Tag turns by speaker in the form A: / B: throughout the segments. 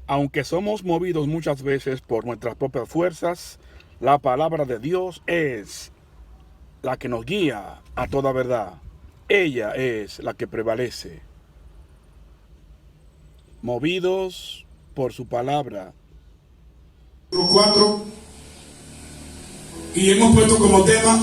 A: Aunque somos movidos muchas veces por nuestras propias fuerzas, la palabra de Dios es la que nos guía a toda verdad. Ella es la que prevalece. Movidos por su palabra.
B: 4, y hemos puesto como tema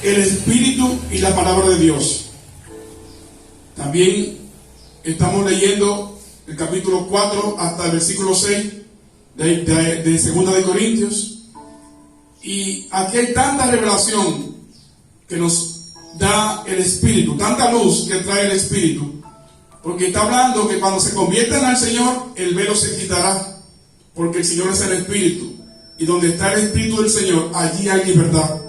B: el Espíritu y la palabra de Dios. También estamos leyendo el capítulo 4 hasta el versículo 6 de Segunda de Corintios, y aquí hay tanta revelación que nos da el Espíritu, tanta luz que trae el Espíritu, porque está hablando que cuando se conviertan al Señor, el velo se quitará, porque el Señor es el Espíritu, y donde está el Espíritu del Señor, allí hay libertad.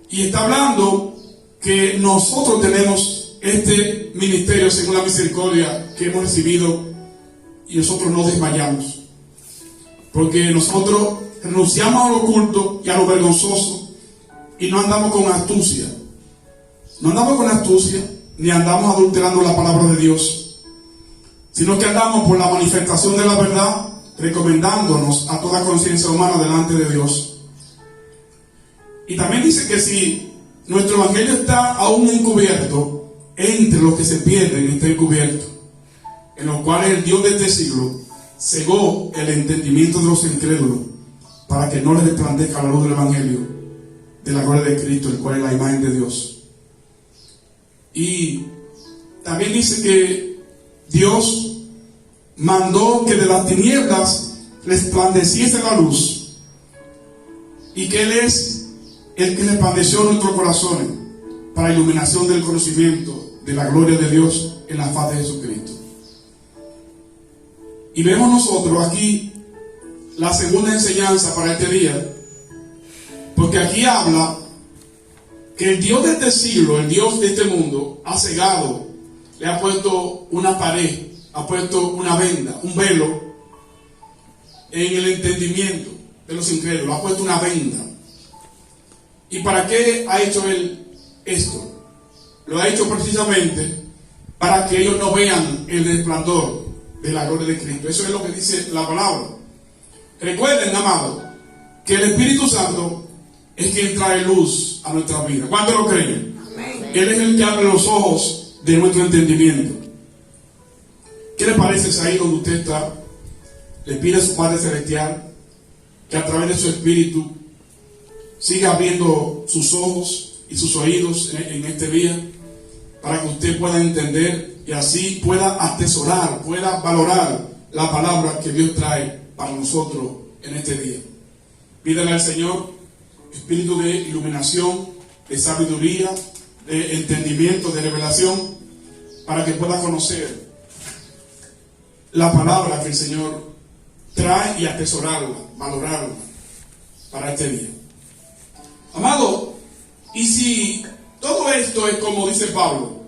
B: Y está hablando que nosotros tenemos este ministerio según la misericordia que hemos recibido, y nosotros no desmayamos, porque nosotros renunciamos a lo oculto y a lo vergonzoso, y no andamos con astucia, ni andamos adulterando la palabra de Dios, sino que andamos por la manifestación de la verdad, recomendándonos a toda conciencia humana delante de Dios. Y también dice que si nuestro evangelio está aún encubierto, entre los que se pierden está encubierto, en los cuales el Dios de este siglo cegó el entendimiento de los incrédulos, para que no les resplandezca la luz del evangelio de la gloria de Cristo, el cual es la imagen de Dios. Y también dice que Dios mandó que de las tinieblas resplandeciese la luz, y que Él es el que resplandeció nuestros corazones para iluminación del conocimiento de la gloria de Dios en la faz de Jesucristo. Y vemos nosotros aquí la segunda enseñanza para este día, porque aquí habla que el Dios de este siglo, el Dios de este mundo, ha cegado, le ha puesto una pared, ha puesto una venda, un velo en el entendimiento de los incrédulos, ha puesto una venda. ¿Y para qué ha hecho Él esto? Lo ha hecho precisamente para que ellos no vean el resplandor de la gloria de Cristo. Eso es lo que dice la palabra. Recuerden, amados, que el Espíritu Santo es quien trae luz a nuestra vida. ¿Cuántos lo creen? Amén. Él es el que abre los ojos de nuestro entendimiento. ¿Qué le parece si ahí donde usted está le pide a su Padre Celestial que a través de su Espíritu siga abriendo sus ojos y sus oídos en este día, para que usted pueda entender y así pueda atesorar, pueda valorar la palabra que Dios trae para nosotros en este día? Pídele al Señor espíritu de iluminación, de sabiduría, de entendimiento, de revelación, para que pueda conocer la palabra que el Señor trae y atesorarla, valorarla para este día. Amado, y si todo esto es como dice Pablo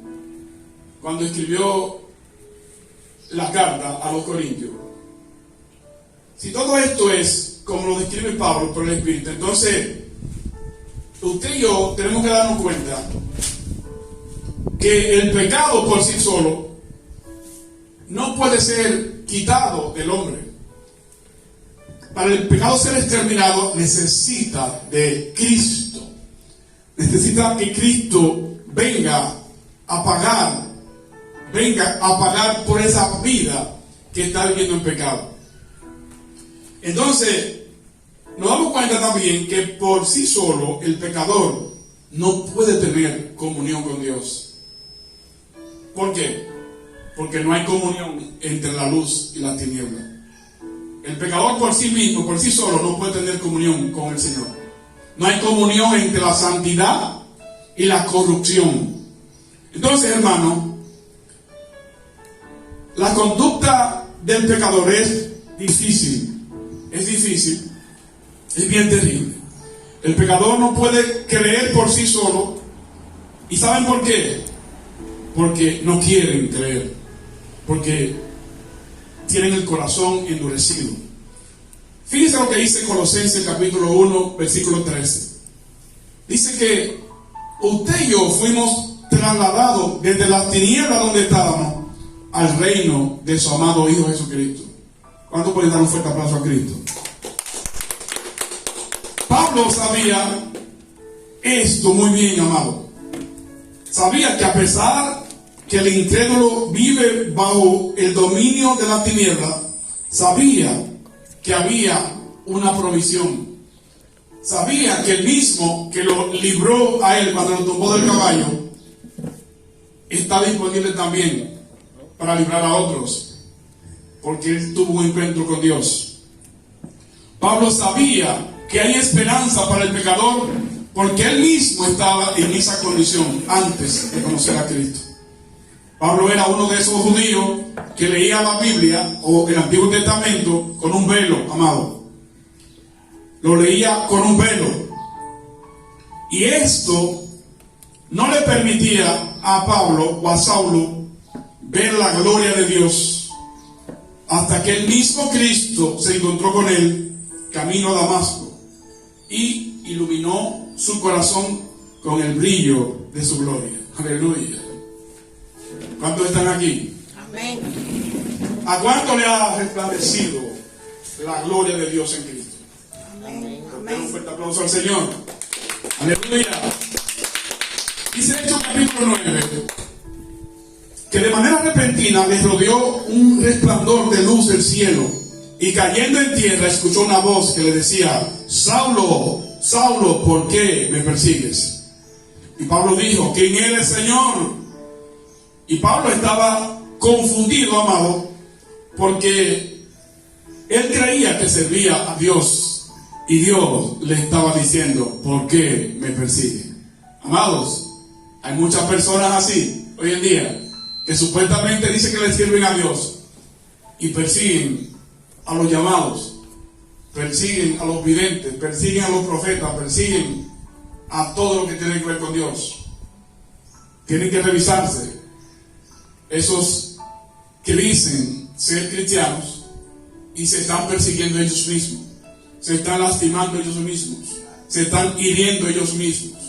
B: cuando escribió la carta a los Corintios, si todo esto es como lo describe Pablo por el Espíritu, entonces usted y yo tenemos que darnos cuenta que el pecado por sí solo no puede ser quitado del hombre. Para el pecado ser exterminado necesita de Cristo. Necesita que Cristo venga a pagar por esa vida que está viviendo en pecado. Entonces, nos damos cuenta también que por sí solo el pecador no puede tener comunión con Dios. ¿Por qué? Porque no hay comunión entre la luz y la tiniebla. El pecador por sí mismo, por sí solo, no puede tener comunión con el Señor. No hay comunión entre la santidad y la corrupción. Entonces, hermano, la conducta del pecador es difícil, es bien terrible. El pecador no puede creer por sí solo. ¿Y saben por qué? Porque no quieren creer, porque tienen el corazón endurecido. Fíjense lo que dice Colosenses capítulo 1 versículo 13. Dice que usted y yo fuimos trasladados desde las tinieblas donde estábamos al reino de su amado Hijo Jesucristo. ¿Cuánto pueden dar un fuerte aplauso a Cristo? Pablo sabía esto muy bien, amado. Sabía que a pesar que el incrédulo vive bajo el dominio de la tiniebla, sabía que había una provisión. Sabía que el mismo que lo libró a él cuando lo tumbó del caballo está disponible también para librar a otros, porque él tuvo un encuentro con Dios. Pablo sabía que hay esperanza para el pecador, porque él mismo estaba en esa condición antes de conocer a Cristo. Pablo era uno de esos judíos que leía la Biblia o el Antiguo Testamento con un velo, amado. Lo leía con un velo. Y esto no le permitía a Pablo o a Saulo ver la gloria de Dios, hasta que el mismo Cristo se encontró con él camino a Damasco y iluminó su corazón con el brillo de su gloria. Aleluya. ¿Cuántos están aquí?
C: Amén.
B: ¿A cuánto le ha resplandecido la gloria de Dios en Cristo?
C: Amén.
B: Den un fuerte aplauso al Señor. Aleluya. Dice Hechos capítulo 9 que de manera repentina les rodeó un resplandor de luz del cielo, y cayendo en tierra escuchó una voz que le decía: Saulo, Saulo, ¿por qué me persigues? Y Pablo dijo: ¿quién eres, Señor? Y Pablo estaba confundido, amado, porque él creía que servía a Dios, y Dios le estaba diciendo: ¿por qué me persigue? Amados, hay muchas personas así hoy en día que supuestamente dicen que le sirven a Dios y persiguen a los llamados, persiguen a los videntes, persiguen a los profetas, persiguen a todo lo que tiene que ver con Dios. Tienen que revisarse. Esos que dicen ser cristianos y se están persiguiendo ellos mismos, se están lastimando ellos mismos, se están hiriendo ellos mismos,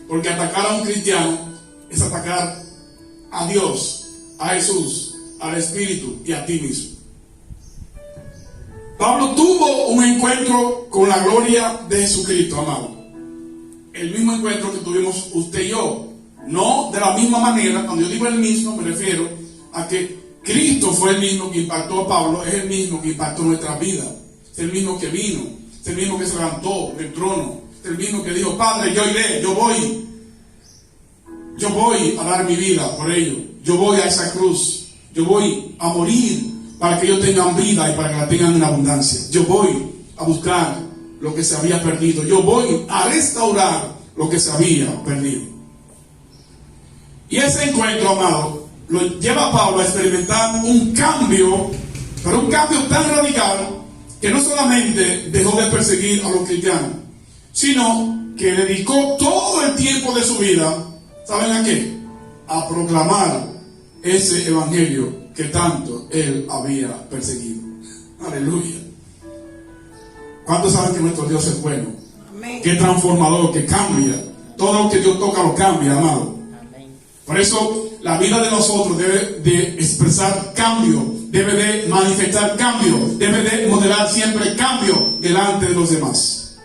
B: porque atacar a un cristiano es atacar a Dios, a Jesús, al Espíritu y a ti mismo. Pablo tuvo un encuentro con la gloria de Jesucristo, amado. El mismo encuentro que tuvimos usted y yo. No de la misma manera. Cuando yo digo el mismo, me refiero a que Cristo fue el mismo que impactó a Pablo, es el mismo que impactó nuestra vida, es el mismo que vino, es el mismo que se levantó del trono, es el mismo que dijo: Padre, yo iré, yo voy a dar mi vida por ellos, yo voy a esa cruz, yo voy a morir para que ellos tengan vida y para que la tengan en abundancia, yo voy a buscar lo que se había perdido, yo voy a restaurar lo que se había perdido. Y ese encuentro, amado, lo lleva a Pablo a experimentar un cambio, pero un cambio tan radical que no solamente dejó de perseguir a los cristianos, sino que dedicó todo el tiempo de su vida, ¿saben a qué? A proclamar ese evangelio que tanto él había perseguido. Aleluya. ¿Cuántos saben que nuestro Dios es bueno?
C: Amén.
B: Que es transformador, que cambia. Todo lo que Dios toca lo cambia, amado. Por eso la vida de nosotros debe de expresar cambio, debe de manifestar cambio, debe de modelar siempre cambio delante de los demás.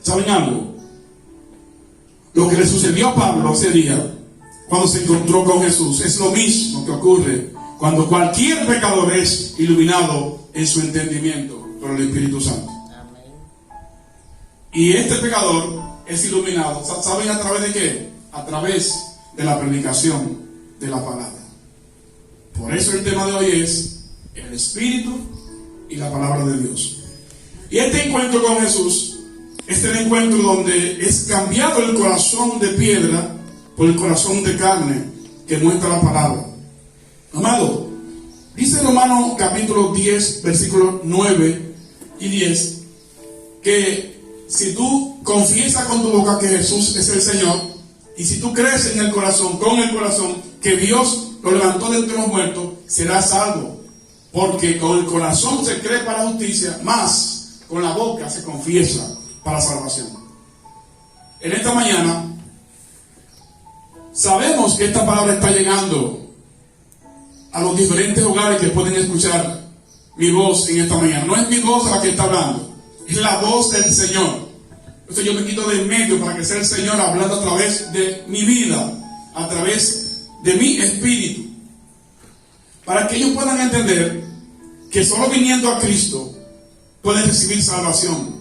B: ¿Saben algo? Lo que le sucedió a Pablo ese día, cuando se encontró con Jesús, es lo mismo que ocurre cuando cualquier pecador es iluminado en su entendimiento por el Espíritu Santo. Y este pecador es iluminado, ¿saben a través de qué? A través de la predicación de la palabra. Por eso el tema de hoy es el Espíritu y la palabra de Dios. Y este encuentro con Jesús es el encuentro donde es cambiado el corazón de piedra por el corazón de carne que muestra la palabra. Amado, dice Romanos capítulo 10, versículos 9 y 10, que si tú confiesas con tu boca que Jesús es el Señor, y si tú crees en el corazón, con el corazón, que Dios lo levantó de entre los muertos, serás salvo. Porque con el corazón se cree para justicia, más con la boca se confiesa para salvación. En esta mañana sabemos que esta palabra está llegando a los diferentes hogares que pueden escuchar mi voz en esta mañana. No es mi voz la que está hablando, es la voz del Señor. Entonces yo me quito de en medio para que sea el Señor hablando a través de mi vida, a través de mi espíritu, para que ellos puedan entender que solo viniendo a Cristo pueden recibir salvación,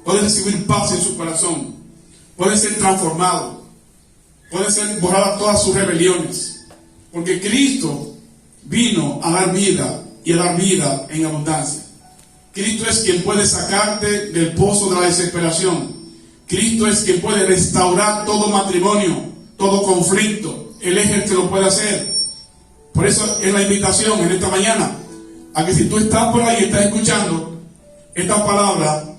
B: pueden recibir paz en su corazón, pueden ser transformados, pueden ser borradas todas sus rebeliones, porque Cristo vino a dar vida y a dar vida en abundancia. Cristo es quien puede sacarte del pozo de la desesperación. Cristo es quien puede restaurar todo matrimonio, todo conflicto. Él es el que lo puede hacer. Por eso es la invitación en esta mañana a que si tú estás por ahí y estás escuchando esta palabra,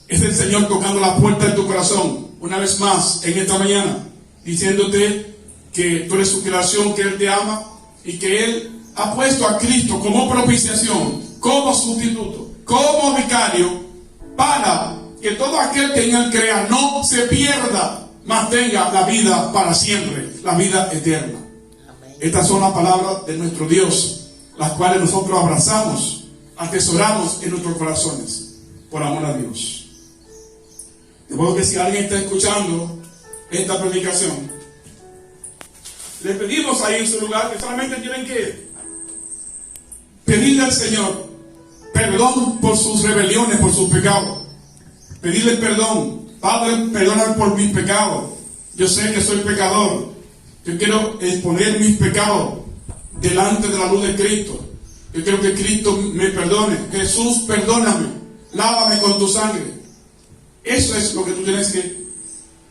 B: es el Señor tocando la puerta de tu corazón una vez más en esta mañana, diciéndote que tú eres su creación, que Él te ama y que Él ha puesto a Cristo como propiciación, como sustituto, como vicario, para que todo aquel que en Él crea no se pierda, mas tenga la vida para siempre, la vida eterna. Estas son las palabras de nuestro Dios, las cuales nosotros abrazamos, atesoramos en nuestros corazones, por amor a Dios. De modo que si alguien está escuchando esta predicación, le pedimos ahí en su lugar que solamente tienen que pedirle al Señor perdón por sus rebeliones, por sus pecados. Pedirle perdón. Padre, perdóname por mis pecados. Yo sé que soy pecador. Yo quiero exponer mis pecados delante de la luz de Cristo. Yo quiero que Cristo me perdone. Jesús, perdóname. Lávame con tu sangre. Eso es lo que tú tienes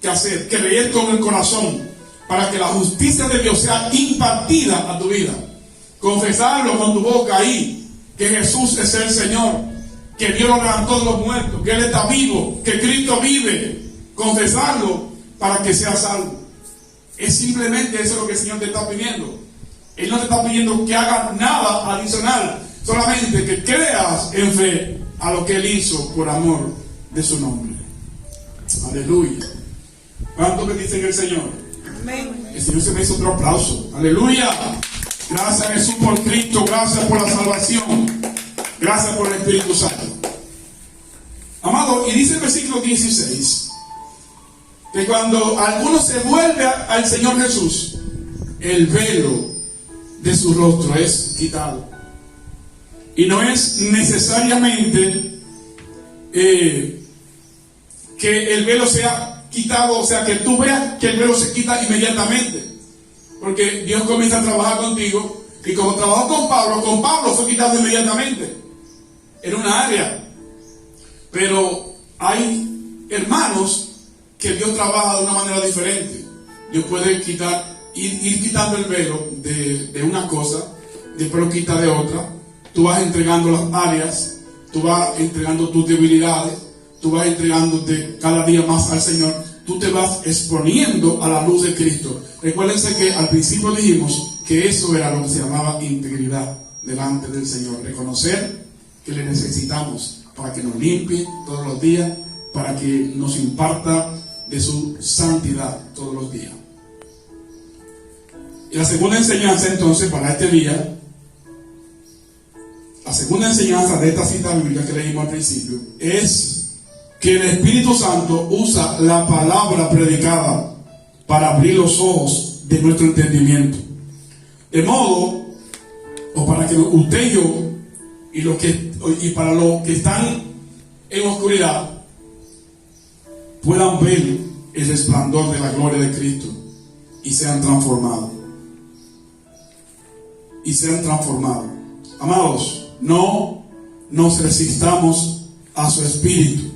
B: que hacer. Creer con el corazón para que la justicia de Dios sea impartida a tu vida. Confesarlo con tu boca ahí, que Jesús es el Señor, que Dios lo levantó de los muertos, que Él está vivo, que Cristo vive. Confesarlo para que seas salvo. Es simplemente eso lo que el Señor te está pidiendo. Él no te está pidiendo que hagas nada adicional, solamente que creas en fe a lo que Él hizo por amor de su nombre. Aleluya. ¿Cuánto bendicen el Señor? Amén. El Señor se me hizo otro aplauso. Aleluya. Gracias a Jesús por Cristo, gracias por la salvación, gracias por el Espíritu Santo. Amado, y dice el versículo 16, que cuando alguno se vuelve al Señor Jesús, el velo de su rostro es quitado. Y no es necesariamente que el velo sea quitado, o sea, que tú veas que el velo se quita inmediatamente. Porque Dios comienza a trabajar contigo, y como trabajó con Pablo fue quitado inmediatamente en una área. Pero hay hermanos que Dios trabaja de una manera diferente. Dios puede ir quitando el velo de una cosa, después lo quita de otra. Tú vas entregando las áreas, tú vas entregando tus debilidades, tú vas entregándote cada día más al Señor. Tú te vas exponiendo a la luz de Cristo. Recuérdense que al principio dijimos que eso era lo que se llamaba integridad delante del Señor. Reconocer que le necesitamos para que nos limpie todos los días, para que nos imparta de su santidad todos los días. Y la segunda enseñanza entonces para este día, la segunda enseñanza de esta cita bíblica que leímos al principio, es que el Espíritu Santo usa la palabra predicada para abrir los ojos de nuestro entendimiento. De modo, o para que usted y yo, y para los que están en oscuridad, puedan ver el resplandor de la gloria de Cristo y sean transformados. Y sean transformados. Amados, no nos resistamos a su Espíritu.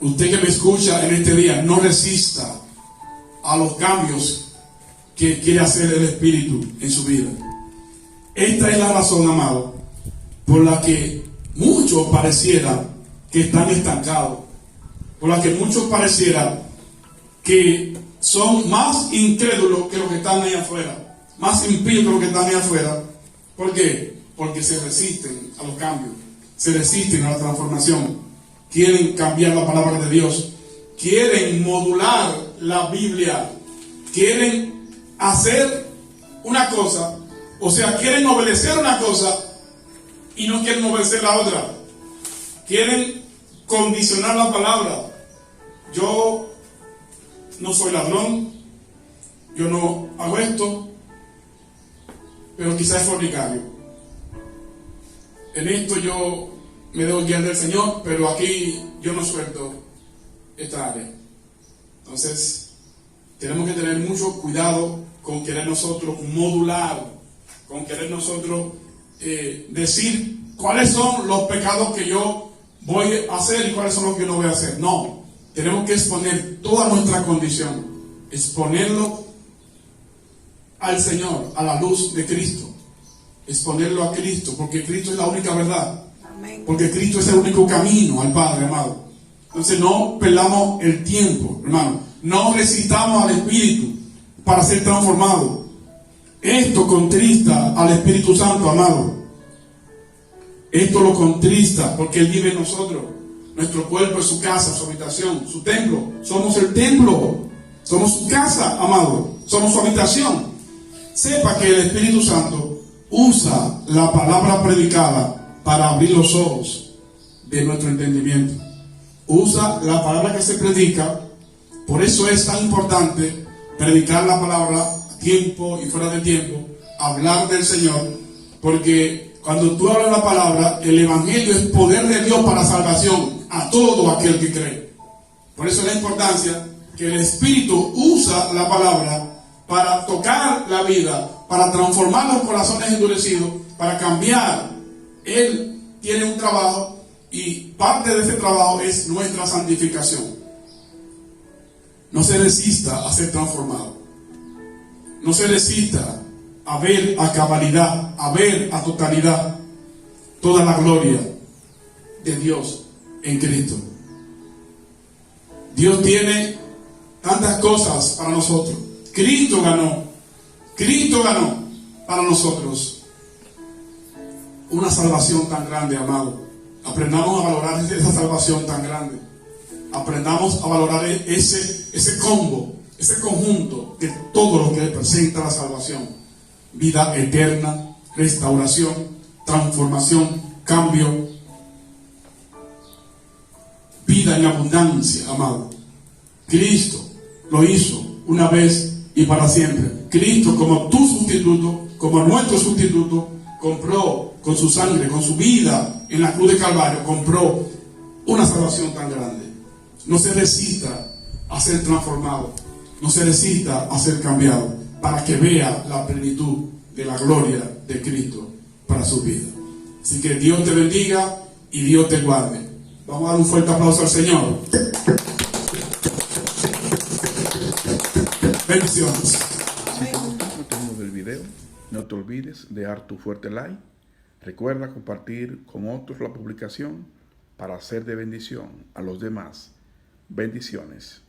B: Usted que me escucha en este día, no resista a los cambios que quiere hacer el Espíritu en su vida. Esta es la razón, amado, por la que muchos pareciera que están estancados, por la que muchos pareciera que son más incrédulos que los que están ahí afuera, más impíos que los que están ahí afuera. ¿Por qué? Porque se resisten a los cambios, se resisten a la transformación. Quieren cambiar la palabra de Dios, quieren modular la Biblia, quieren hacer una cosa O sea, quieren obedecer una cosa y no quieren obedecer la otra. Quieren condicionar la palabra. Yo no soy ladrón, yo no hago esto, pero quizás es fornicario. En esto yo me debo guiar del Señor, pero aquí yo no suelto esta área. Entonces, tenemos que tener mucho cuidado con querer nosotros modular, con querer nosotros decir cuáles son los pecados que yo voy a hacer y cuáles son los que yo no voy a hacer. No, tenemos que exponer toda nuestra condición, exponerlo al Señor, a la luz de Cristo, exponerlo a Cristo, porque Cristo es la única verdad, porque Cristo es el único camino al Padre, amado. Entonces no perdamos el tiempo, hermano, no recitamos al Espíritu para ser transformado. Esto contrista al Espíritu Santo, amado. Esto lo contrista porque Él vive en nosotros. Nuestro cuerpo es su casa, su habitación, su templo. Somos el templo, somos su casa, amado, somos su habitación. Sepa que el Espíritu Santo usa la palabra predicada para abrir los ojos de nuestro entendimiento. Usa la palabra que se predica. Por eso es tan importante predicar la palabra a tiempo y fuera de tiempo, hablar del Señor, porque cuando tú hablas la palabra, el Evangelio es poder de Dios para salvación a todo aquel que cree. Por eso es la importancia que el Espíritu usa la palabra para tocar la vida, para transformar los corazones endurecidos, para cambiar. Él tiene un trabajo y parte de ese trabajo es nuestra santificación. No se resista a ser transformado. No se resista a ver a cabalidad, a ver a totalidad toda la gloria de Dios en Cristo. Dios tiene tantas cosas para nosotros. Cristo ganó para nosotros una salvación tan grande, amado. Aprendamos a valorar esa salvación tan grande. Aprendamos a valorar ese combo, ese conjunto de todo lo que representa la salvación. Vida eterna, restauración, transformación, cambio, vida en abundancia, amado. Cristo lo hizo una vez y para siempre. Cristo, como tu sustituto, como nuestro sustituto, compró con su sangre, con su vida en la cruz de Calvario, compró una salvación tan grande. No se resista a ser transformado, no se resista a ser cambiado, para que vea la plenitud de la gloria de Cristo para su vida. Así que Dios te bendiga y Dios te guarde. Vamos a dar un fuerte aplauso al Señor. Bendiciones.
A: No terminamos el video. No te olvides de dar tu fuerte like. Recuerda compartir con otros la publicación para hacer de bendición a los demás. Bendiciones.